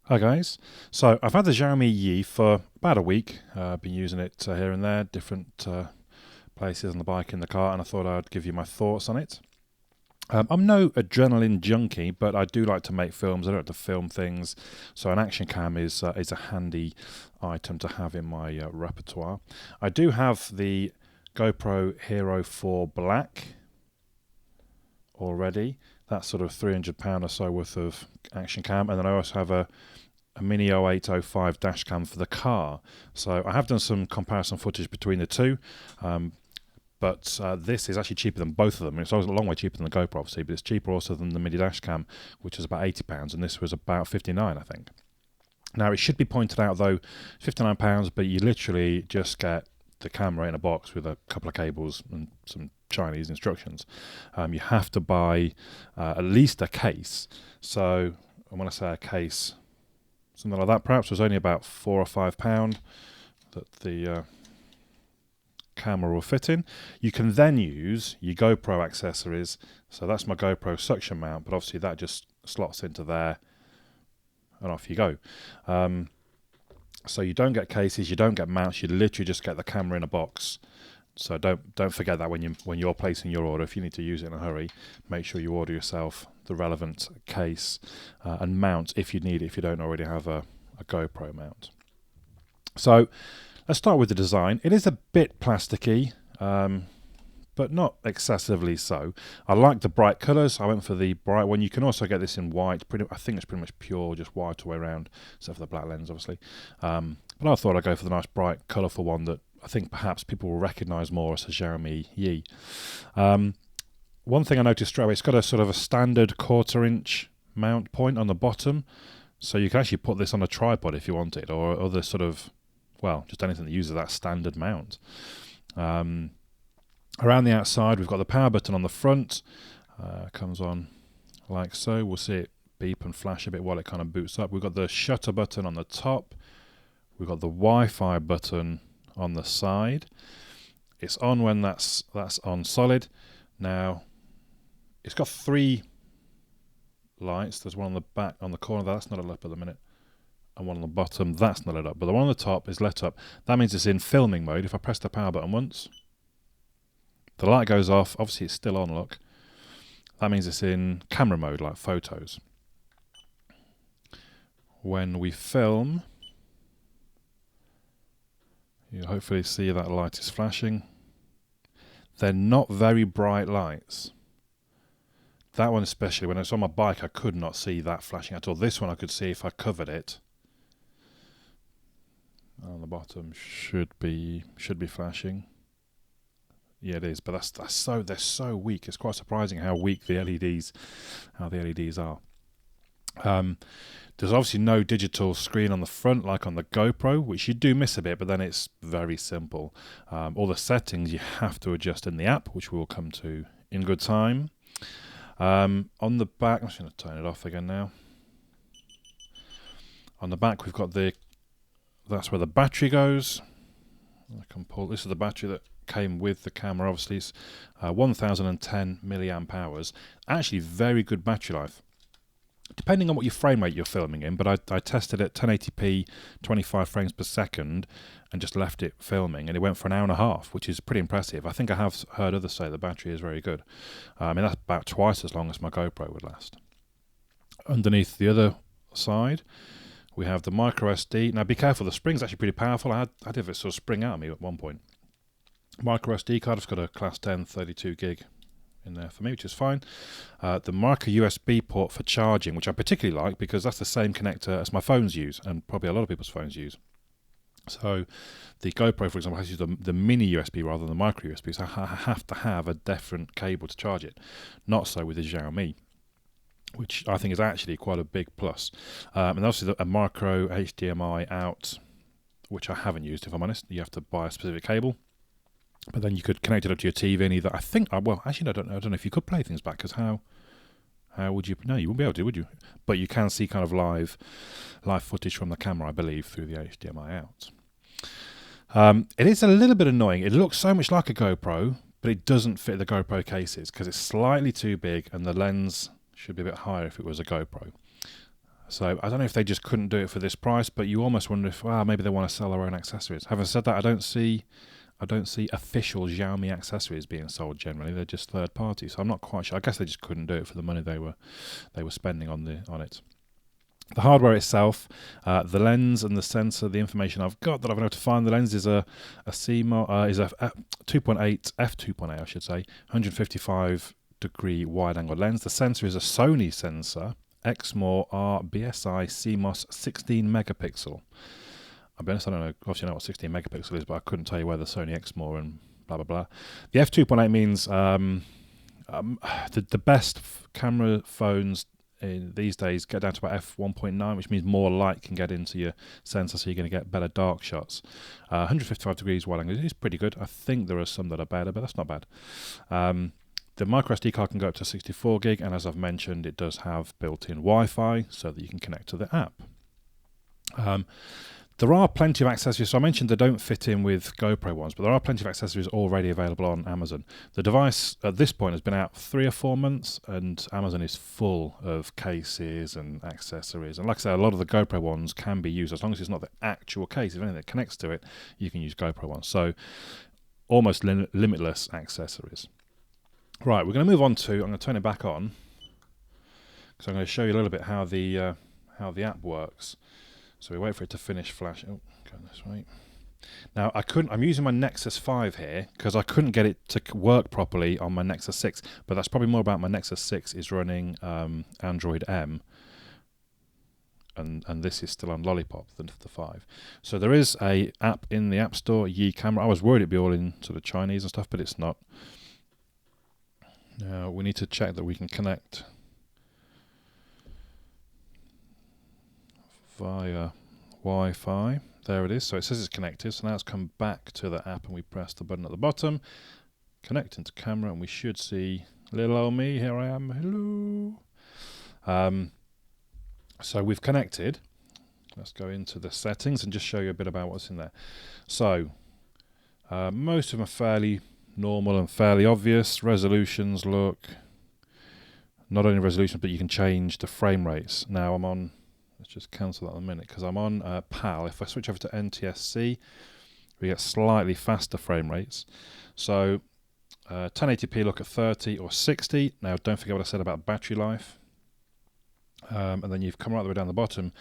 Hi guys. So I've had the Xiaomi Yi for about a week. I've been using it here and there, different places on the bike, in the car, and I thought I'd give you my thoughts on it. I'm no adrenaline junkie, but I do like to make films. I don't like to film things, so an action cam is a handy item to have in my repertoire. I do have the GoPro Hero 4 Black already. That's sort of £300 or so worth of action cam, and then I also have a Mini 0805 dash cam for the car. So I have done some comparison footage between the two, but this is actually cheaper than both of them. It's a long way cheaper than the GoPro, obviously, but it's cheaper also than the Mini dash cam, which is about £80, and this was about 59, I think. Now, it should be pointed out, though, £59, but you literally just get the camera in a box with a couple of cables and some Chinese instructions. You have to buy at least a case. So, when I say a case, something like that perhaps was only about £4 or £5 that the camera will fit in. You can then use your GoPro accessories. So that's my GoPro suction mount, but obviously that just slots into there and off you go. So you don't get cases, you don't get mounts, you literally just get the camera in a box. So don't forget that when you're placing your order. If you need to use it in a hurry, make sure you order yourself the relevant case and mount if you need it, if you don't already have a GoPro mount. So let's start with the design. It is a bit plasticky, but not excessively so. I like the bright colours. I went for the bright one. You can also get this in white. I think it's pretty much pure, just white all the way around, except for the black lens, obviously. But I thought I'd go for the nice, bright, colourful one that I think perhaps people will recognise more as a Xiaomi Yi. One thing I noticed straight away, it's got a sort of a standard 1/4-inch mount point on the bottom, so you can actually put this on a tripod if you want it, or other sort of, well, just anything that uses that standard mount. Around the outside, we've got the power button on the front. Comes on like so. We'll see it beep and flash a bit while it kind of boots up. We've got the shutter button on the top. We've got the Wi-Fi button on the side. It's on when that's on solid. Now, it's got 3 lights. There's one on the back, on the corner. That's not lit up at the minute. And one on the bottom, that's not lit up. But the one on the top is lit up. That means it's in filming mode. If I press the power button once, the light goes off. Obviously, it's still on, look. That means it's in camera mode, like photos. When we film, you'll hopefully see that light is flashing. They're not very bright lights. That one especially, when it's on my bike, I could not see that flashing at all. This one I could see if I covered it. On the bottom should be flashing. Yeah, it is, but they're so weak. It's quite surprising how weak the LEDs are. There's obviously no digital screen on the front like on the GoPro, which you do miss a bit, but then it's very simple. All the settings you have to adjust in the app, which we will come to in good time. On the back, I'm just going to turn it off again now. On the back, we've got that's where the battery goes. I can pull. This is the battery that came with the camera. Obviously, it's 1010 milliamp hours. Actually, very good battery life, depending on what your frame rate you're filming in. But I tested it 1080p, 25 frames per second, and just left it filming, and it went for an hour and a half, which is pretty impressive. I think I have heard others say the battery is very good. I mean, that's about twice as long as my GoPro would last. Underneath the other side, we have the micro SD. Now, be careful, the spring's actually pretty powerful. I had it sort of spring out of me at one point. Micro SD card, it's got a class 10 32 gig in there for me, which is fine. The micro USB port for charging, which I particularly like because that's the same connector as my phones use, and probably a lot of people's phones use. So the GoPro, for example, has used the mini USB rather than the micro USB, so I have to have a different cable to charge it. Not so with the Xiaomi, which I think is actually quite a big plus. And obviously a micro HDMI out, which I haven't used, if I'm honest. You have to buy a specific cable. But then you could connect it up to your TV and either, I think, well, actually, I don't know if you could play things back, because how would you? No, you wouldn't be able to, would you? But you can see kind of live footage from the camera, I believe, through the HDMI out. It is a little bit annoying. It looks so much like a GoPro, but it doesn't fit the GoPro cases because it's slightly too big, and the lens should be a bit higher if it was a GoPro. So I don't know if they just couldn't do it for this price, but you almost wonder if maybe they want to sell their own accessories. Having said that, I don't see official Xiaomi accessories being sold generally. They're just third party, so I'm not quite sure. I guess they just couldn't do it for the money they were spending on it. The hardware itself, the lens and the sensor, the information I've got that I've been able to find. The lens is a CMOS, is a 2.8 f2.8, I should say, 155 degree wide angle lens. The sensor is a Sony sensor, Exmor R BSI CMOS 16 megapixel. I'll be honest, I don't know. Obviously, I know what 16 megapixel is, but I couldn't tell you where the Sony Exmor and blah blah blah. The f2.8 means the best camera phones these days get down to about f1.9, which means more light can get into your sensor, so you're going to get better dark shots. 155 degrees wide angle is pretty good. I think there are some that are better, but that's not bad. The micro SD card can go up to 64 gig, and as I've mentioned, it does have built-in Wi-Fi so that you can connect to the app. There are plenty of accessories. So I mentioned they don't fit in with GoPro ones, but there are plenty of accessories already available on Amazon. The device at this point has been out 3 or 4 months, and Amazon is full of cases and accessories. And like I said, a lot of the GoPro ones can be used as long as it's not the actual case. If anything that connects to it, you can use GoPro ones. So almost limitless accessories. Right, we're going to move on to. I'm going to turn it back on because I'm going to show you a little bit how the app works. So we wait for it to finish flashing. Oh, going this way. Now I'm using my Nexus 5 here because I couldn't get it to work properly on my Nexus 6, but that's probably more about my Nexus 6 is running Android M, and this is still on Lollipop, the 5. So there is a app in the App Store, Yi Camera. I was worried it'd be all in sort of Chinese and stuff, but it's not. Now we need to check that we can connect via Wi-Fi. There it is. So it says it's connected. So now it's come back to the app, and we press the button at the bottom, connect into camera, and we should see little old me. Here I am. Hello. So we've connected. Let's go into the settings and just show you a bit about what's in there. So most of them are fairly normal and fairly obvious. Resolutions look, not only resolution, but you can change the frame rates. Now I'm on. Let's just cancel that in a minute because I'm on PAL. If I switch over to NTSC, we get slightly faster frame rates. So 1080p look at 30 or 60. Now don't forget what I said about battery life. And then you've come right the way down the bottom.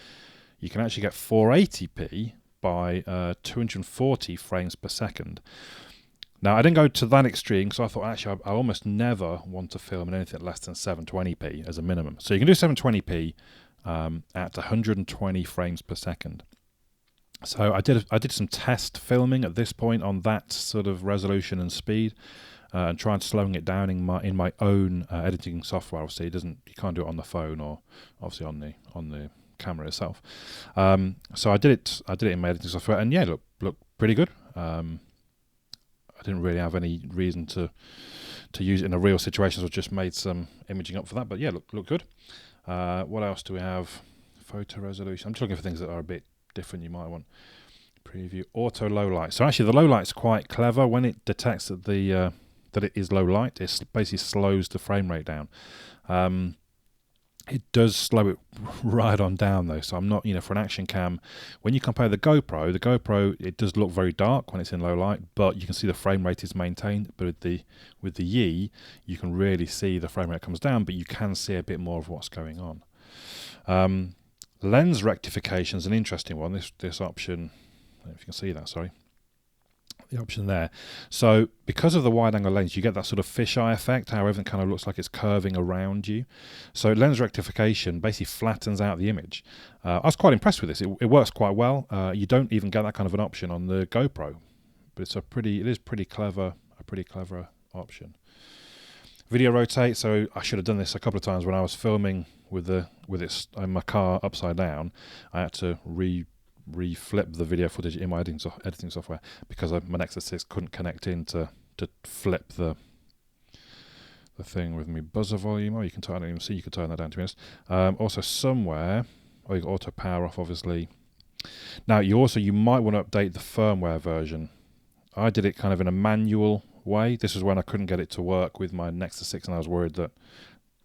You can actually get 480p by 240 frames per second. Now I didn't go to that extreme because I thought actually I almost never want to film in anything less than 720p as a minimum. So you can do 720p at 120 frames per second. So I did some test filming at this point on that sort of resolution and speed, and tried slowing it down in my own editing software. Obviously, you can't do it on the phone or obviously on the camera itself. So I did it in my editing software, and yeah, look pretty good. I didn't really have any reason to use it in a real situation, so I just made some imaging up for that. But yeah, look good. What else do we have? Photo resolution. I'm just looking for things that are a bit different. You might want preview auto low light. So actually, the low light's quite clever. When it detects that that it is low light, it basically slows the frame rate down. It does slow it right on down though. So I'm not, for an action cam, when you compare the GoPro, it does look very dark when it's in low light, but you can see the frame rate is maintained. But with the Yi, you can really see the frame rate comes down, but you can see a bit more of what's going on. Lens rectification is an interesting one. This option, I don't know if you can see that, sorry. The option there. So because of the wide angle lens, you get that sort of fisheye effect, how everything kind of looks like it's curving around you. So lens rectification basically flattens out the image. I was quite impressed with this. It works quite well. You don't even get that kind of an option on the GoPro, but it is pretty clever, a pretty clever option. Video rotate. So I should have done this a couple of times when I was filming with it in my car upside down. I had to reflip the video footage in my editing software because my Nexus 6 couldn't connect in to flip the thing with my buzzer volume. You can turn that down, to be honest. Also somewhere, you got auto power off, obviously. Now you might want to update the firmware version. I did it kind of in a manual way. This is when I couldn't get it to work with my Nexus 6, and I was worried that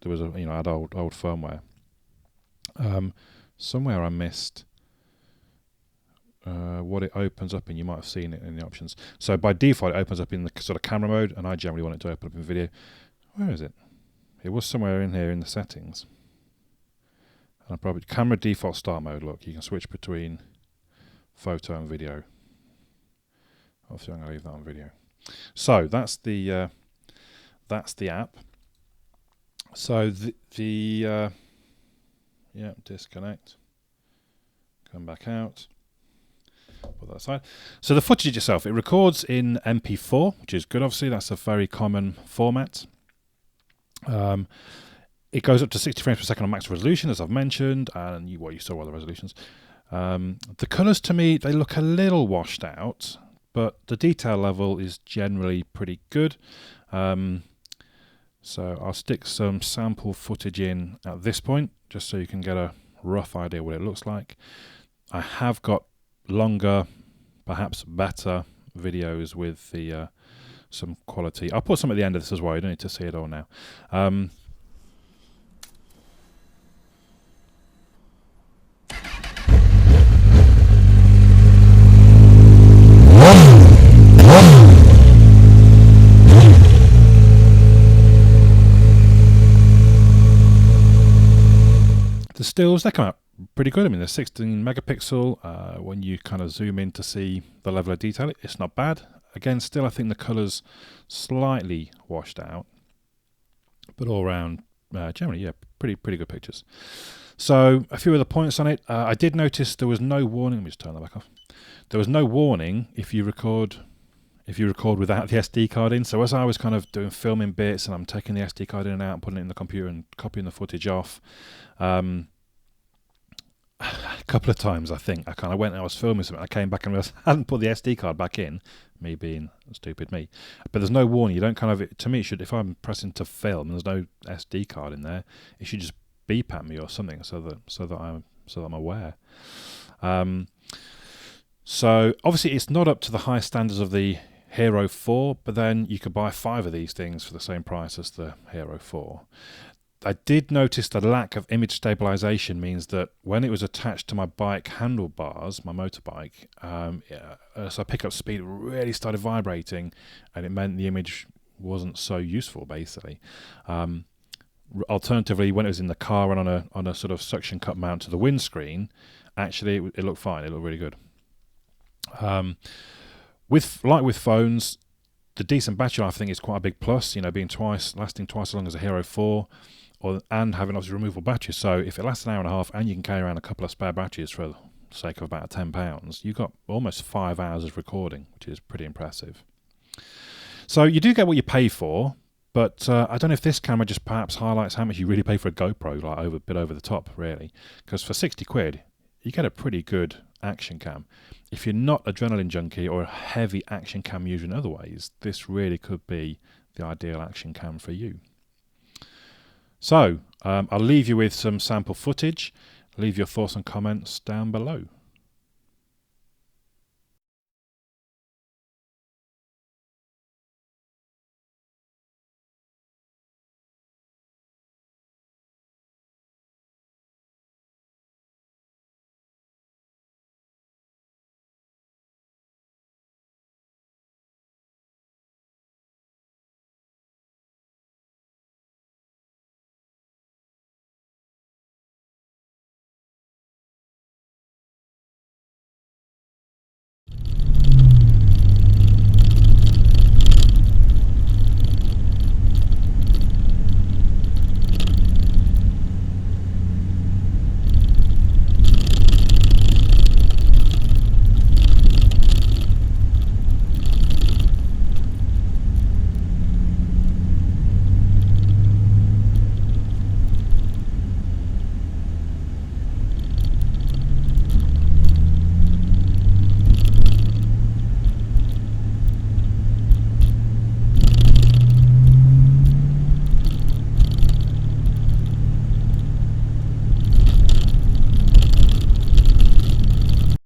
there was I had old firmware. somewhere I missed what it opens up in. You might have seen it in the options. So by default, it opens up in the sort of camera mode, and I generally want it to open up in video. Where is it? It was somewhere in here in the settings. And I probably camera default start mode. Look, you can switch between photo and video. Obviously, I'm going to leave that on video. So that's the app. So yeah, disconnect. Come back out. Put that aside. So the footage itself, it records in MP4, which is good. Obviously, that's a very common format. It goes up to 60 frames per second on max resolution, as I've mentioned, and you saw all the resolutions. The colours, to me, they look a little washed out, but the detail level is generally pretty good. So I'll stick some sample footage in at this point, just so you can get a rough idea what it looks like. I have got longer, perhaps better videos with the some quality. I'll put some at the end of this as well. You don't need to see it all now. The stills, they come out pretty good. I mean, they're 16 megapixel. When you kind of zoom in to see the level of detail, it's not bad. Again, still, I think the colours slightly washed out, but all around, generally, yeah, pretty good pictures. So a few other points on it. I did notice there was no warning. Let me just turn that back off. There was no warning if you record without the SD card in. So as I was kind of doing filming bits and I'm taking the SD card in and out and putting it in the computer and copying the footage off, a couple of times I think I kind of went and I was filming something. I came back and I hadn't put the SD card back in, me being stupid me. But there's no warning. You don't kind of, to me, it should, if I'm pressing to film and there's no SD card in there, it should just beep at me or something so that I'm aware. So obviously it's not up to the high standards of the Hero 4, but then you could buy 5 of these things for the same price as the Hero 4. I did notice the lack of image stabilization means that when it was attached to my bike handlebars, my motorbike, so pickup speed really started vibrating, and it meant the image wasn't so useful, basically. Alternatively, when it was in the car and on a sort of suction cup mount to the windscreen, actually it looked fine. It looked really good. With phones, the decent battery life I think is quite a big plus. You know, lasting twice as long as a Hero 4, and having obviously removable batteries. So if it lasts an hour and a half and you can carry around a couple of spare batteries for the sake of about £10, you've got almost 5 hours of recording, which is pretty impressive. So you do get what you pay for, but I don't know if this camera just perhaps highlights how much you really pay for a GoPro, like a bit over the top, really. Because for 60 quid, you get a pretty good action cam. If you're not adrenaline junkie or a heavy action cam user in other ways, this really could be the ideal action cam for you. So I'll leave you with some sample footage. Leave your thoughts and comments down below.